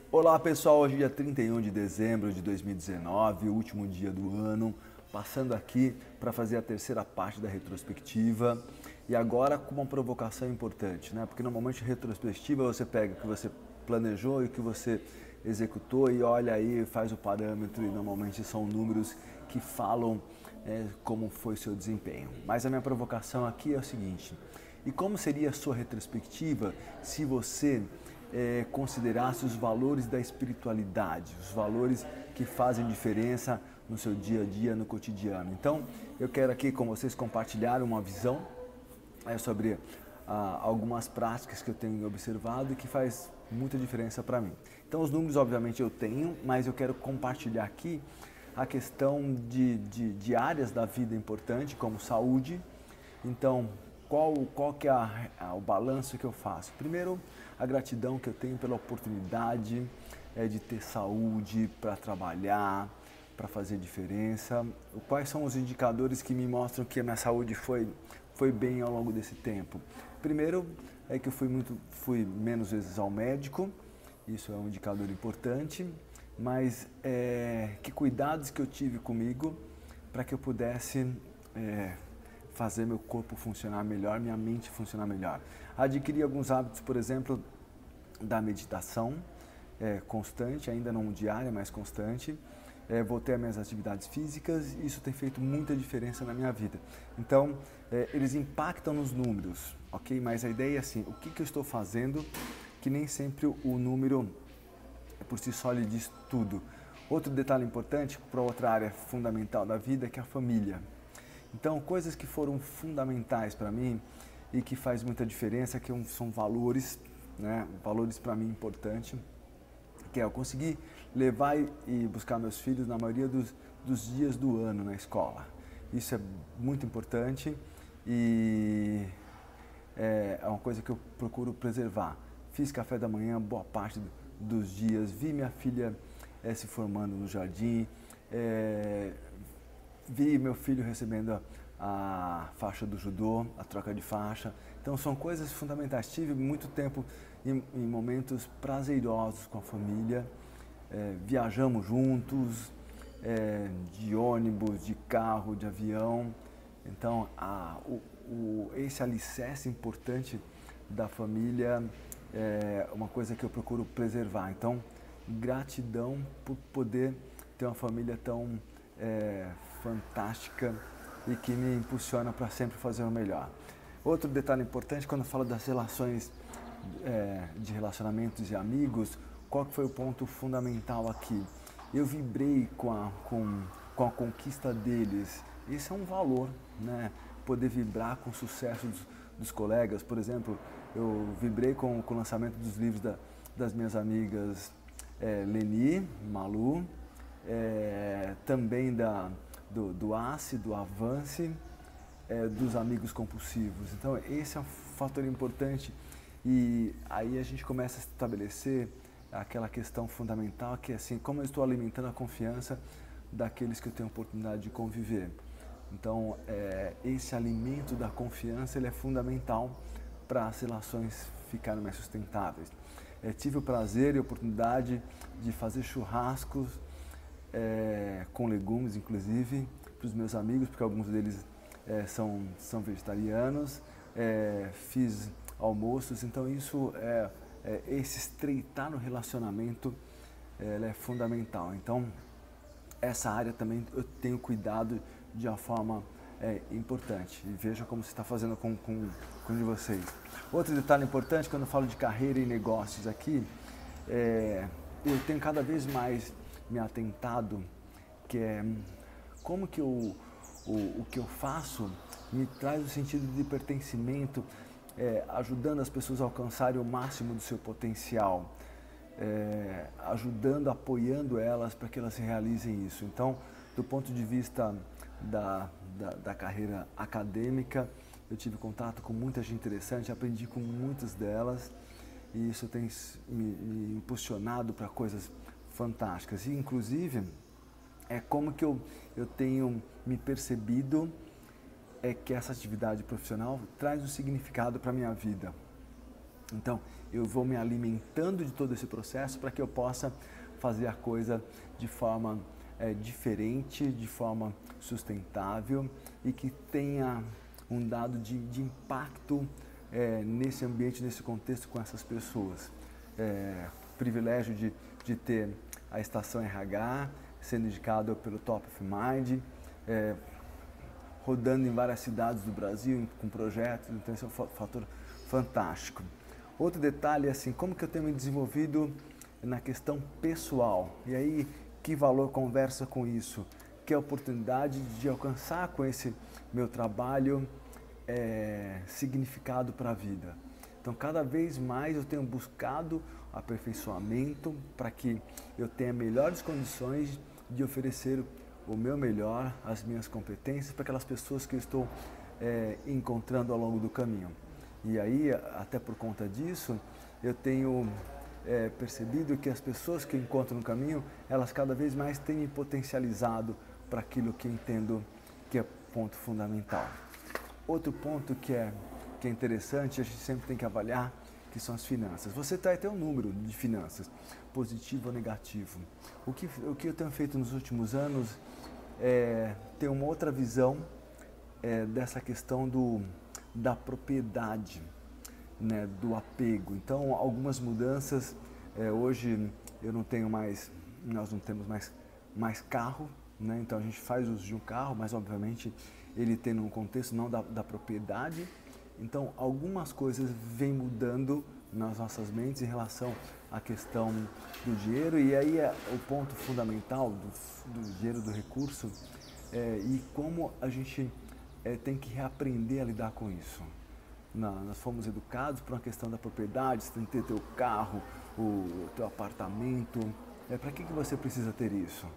Olá pessoal, hoje é dia 31 de dezembro de 2019, o último dia do ano, passando aqui para fazer a terceira parte da retrospectiva e agora com uma provocação importante, né? Porque normalmente retrospectiva você pega o que você planejou e o que você executou e olha aí, faz o parâmetro e normalmente são números que falam como foi o seu desempenho. Mas a minha provocação aqui é o seguinte: e como seria a sua retrospectiva se você considerasse os valores da espiritualidade, os valores que fazem diferença no seu dia a dia, no cotidiano? Então, eu quero aqui com vocês compartilhar uma visão sobre algumas práticas que eu tenho observado e que faz muita diferença para mim. Então, os números, obviamente, eu tenho, mas eu quero compartilhar aqui a questão de áreas da vida importante, como saúde. Então, qual que é o balanço que eu faço? Primeiro, a gratidão que eu tenho pela oportunidade de ter saúde para trabalhar, para fazer diferença. Quais são os indicadores que me mostram que a minha saúde foi bem ao longo desse tempo? Primeiro, é que eu fui menos vezes ao médico, isso é um indicador importante, mas que cuidados que eu tive comigo para que eu pudesse fazer meu corpo funcionar melhor, minha mente funcionar melhor. Adquiri alguns hábitos, por exemplo, da meditação constante, ainda não diária, mas constante. Voltei às minhas atividades físicas e isso tem feito muita diferença na minha vida. Então, eles impactam nos números, ok? Mas a ideia é assim, o que eu estou fazendo, que nem sempre o número por si só lhe diz tudo. Outro detalhe importante para outra área fundamental da vida é que é a família. Então, coisas que foram fundamentais para mim e que faz muita diferença, que são valores, né? Valores para mim importantes, que é eu conseguir levar e buscar meus filhos na maioria dos dias do ano na escola. Isso é muito importante e é uma coisa que eu procuro preservar. Fiz café da manhã boa parte dos dias, vi minha filha se formando no jardim, vi meu filho recebendo a faixa do judô, a troca de faixa. Então são coisas fundamentais. Tive muito tempo em momentos prazerosos com a família, viajamos juntos, de ônibus, de carro, de avião. Então esse alicerce importante da família é uma coisa que eu procuro preservar. Então, gratidão por poder ter uma família tão fantástica e que me impulsiona para sempre fazer o melhor. Outro detalhe importante, quando eu falo das relações de relacionamentos e amigos, qual que foi o ponto fundamental aqui? Eu vibrei com a conquista deles. Esse é um valor, né? Poder vibrar com o sucesso dos colegas. Por exemplo, eu vibrei com o lançamento dos livros das minhas amigas Leni, Malu, também do ACE, do Avance, dos amigos compulsivos. Então, esse é um fator importante e aí a gente começa a estabelecer aquela questão fundamental que é assim, como eu estou alimentando a confiança daqueles que eu tenho a oportunidade de conviver. Então, esse alimento da confiança ele é fundamental para as relações ficarem mais sustentáveis. Tive o prazer e a oportunidade de fazer churrascos com legumes, inclusive, para os meus amigos, porque alguns deles são vegetarianos. Fiz almoços, então isso esse estreitar no relacionamento é fundamental. Então, essa área também eu tenho cuidado de uma forma importante. E veja como você está fazendo com de vocês. Outro detalhe importante, quando eu falo de carreira e negócios aqui, eu tenho cada vez mais me atentado que é como que o que eu faço me traz o sentido de pertencimento, ajudando as pessoas a alcançarem o máximo do seu potencial, ajudando, apoiando elas para que elas realizem isso. Então, do ponto de vista da carreira acadêmica, eu tive contato com muita gente interessante, aprendi com muitas delas e isso tem me impulsionado para coisas fantásticas. E, inclusive, como que eu tenho me percebido que essa atividade profissional traz um significado para a minha vida. Então, eu vou me alimentando de todo esse processo para que eu possa fazer a coisa de forma diferente, de forma sustentável e que tenha um dado de impacto nesse ambiente, nesse contexto com essas pessoas. Privilégio de ter a estação RH sendo indicado pelo Top of Mind, rodando em várias cidades do Brasil com projetos, então esse é um fator fantástico. Outro detalhe é assim, como que eu tenho me desenvolvido na questão pessoal, e aí que valor conversa com isso? Que a oportunidade de alcançar com esse meu trabalho significado para a vida. Então, cada vez mais eu tenho buscado aperfeiçoamento para que eu tenha melhores condições de oferecer o meu melhor, as minhas competências para aquelas pessoas que eu estou encontrando ao longo do caminho. E aí, até por conta disso, eu tenho percebido que as pessoas que eu encontro no caminho, elas cada vez mais têm me potencializado para aquilo que eu entendo que é ponto fundamental. Outro ponto que é interessante, a gente sempre tem que avaliar, que são as finanças. Você vai ter um número de finanças, positivo ou negativo. O que eu tenho feito nos últimos anos é ter uma outra visão dessa questão da propriedade, né, do apego. Então, algumas mudanças, hoje eu não tenho mais, nós não temos mais carro, né? Então a gente faz uso de um carro, mas obviamente ele tem um contexto não da propriedade. Então, algumas coisas vêm mudando nas nossas mentes em relação à questão do dinheiro, e aí é o ponto fundamental do dinheiro, do recurso, e como a gente tem que reaprender a lidar com isso. Nós fomos educados por uma questão da propriedade, você tem que ter teu carro, o teu apartamento. Para que você precisa ter isso?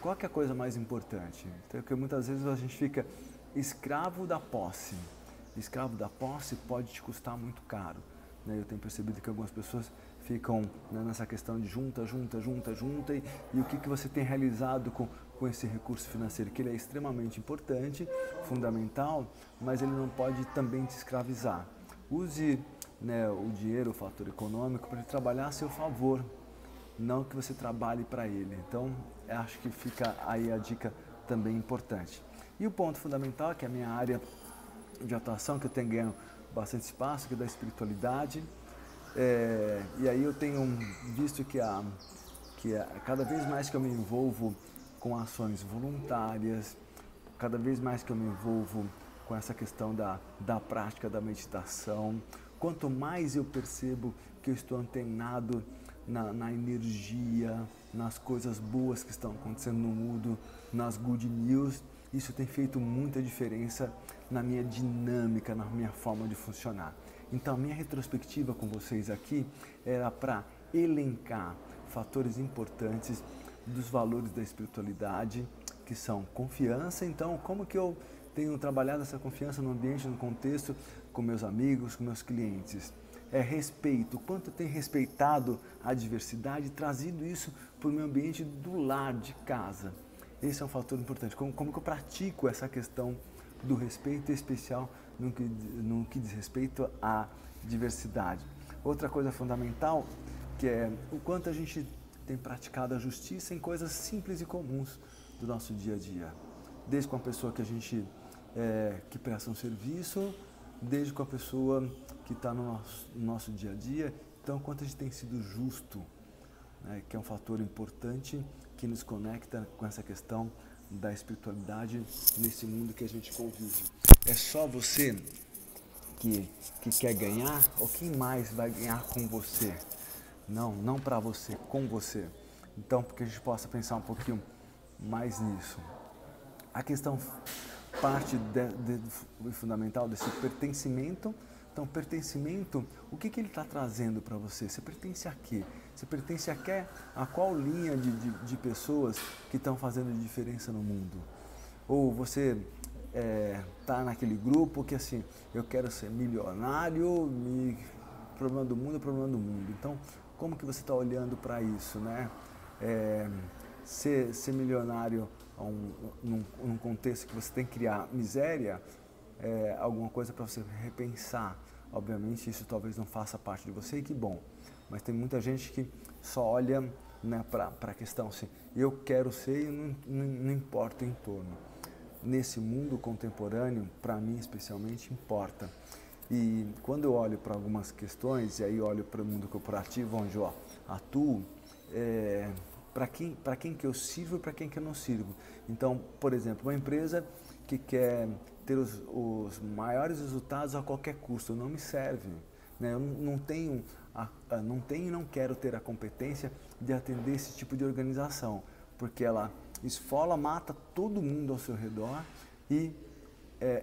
Qual que é a coisa mais importante? Então, porque muitas vezes a gente fica escravo da posse. Escravo da posse pode te custar muito caro. Eu tenho percebido que algumas pessoas ficam nessa questão de junta, e o que você tem realizado com esse recurso financeiro, que ele é extremamente importante, fundamental, mas ele não pode também te escravizar. Use o dinheiro, o fator econômico, para ele trabalhar a seu favor, não que você trabalhe para ele. Então, acho que fica aí a dica também importante. E o ponto fundamental, que é a minha área de atuação, que eu tenho ganhado bastante espaço, que é da espiritualidade, e aí eu tenho visto que cada vez mais que eu me envolvo com ações voluntárias, cada vez mais que eu me envolvo com essa questão da prática da meditação, quanto mais eu percebo que eu estou antenado na energia, nas coisas boas que estão acontecendo no mundo, nas good news, isso tem feito muita diferença na minha dinâmica, na minha forma de funcionar. Então, a minha retrospectiva com vocês aqui era para elencar fatores importantes dos valores da espiritualidade, que são confiança. Então, como que eu tenho trabalhado essa confiança no ambiente, no contexto, com meus amigos, com meus clientes? Respeito, quanto eu tenho respeitado a diversidade e trazido isso para o meu ambiente do lar, de casa. Esse é um fator importante. Como que eu pratico essa questão do respeito, em especial no que diz respeito à diversidade. Outra coisa fundamental, que é o quanto a gente tem praticado a justiça em coisas simples e comuns do nosso dia a dia. Desde com a pessoa que a gente que presta um serviço, desde com a pessoa que está no nosso dia a dia. Então, quanto a gente tem sido justo, que é um fator importante que nos conecta com essa questão da espiritualidade nesse mundo que a gente convive. É só você que quer ganhar, ou quem mais vai ganhar com você? Não para você, com você. Então, porque a gente possa pensar um pouquinho mais nisso. A questão parte fundamental desse pertencimento. Então, pertencimento, o que ele está trazendo para você? Você pertence a quê? Você pertence a qual linha de pessoas que estão fazendo diferença no mundo? Ou você está naquele grupo que assim, eu quero ser milionário, problema do mundo é problema do mundo. Então, como que você está olhando para isso, né? Ser milionário num contexto que você tem que criar miséria, alguma coisa para você repensar. Obviamente isso talvez não faça parte de você e que bom, mas tem muita gente que só olha, né, para a questão assim, eu quero ser e não importa o entorno. Nesse mundo contemporâneo, para mim especialmente, importa. E quando eu olho para algumas questões, e aí olho para o mundo corporativo, onde eu atuo, para quem que eu sirvo e para quem que eu não sirvo. Então, por exemplo, uma empresa que quer ter os maiores resultados a qualquer custo, não me serve. Né? Eu não tenho e não quero ter a competência de atender esse tipo de organização, porque ela esfola, mata todo mundo ao seu redor e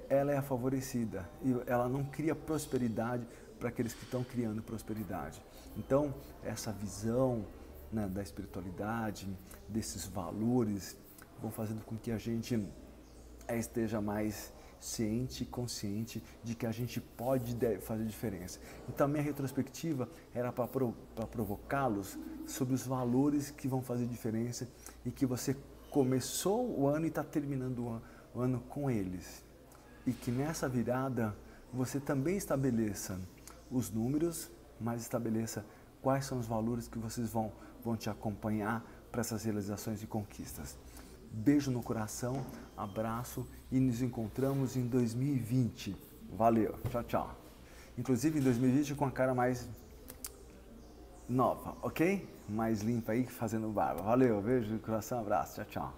ela é a favorecida e ela não cria prosperidade para aqueles que estão criando prosperidade. Então, essa visão, né, da espiritualidade, desses valores, vão fazendo com que a gente esteja mais ciente e consciente de que a gente pode e deve fazer diferença. Então, a minha retrospectiva era para provocá-los sobre os valores que vão fazer diferença e que você começou o ano e está terminando o ano com eles. E que nessa virada você também estabeleça os números, mas estabeleça quais são os valores que vocês vão te acompanhar para essas realizações e conquistas. Beijo no coração, abraço e nos encontramos em 2020. Valeu, tchau, tchau. Inclusive em 2020 com a cara mais nova, ok? Mais limpa aí, fazendo barba. Valeu, beijo no coração, abraço, tchau, tchau.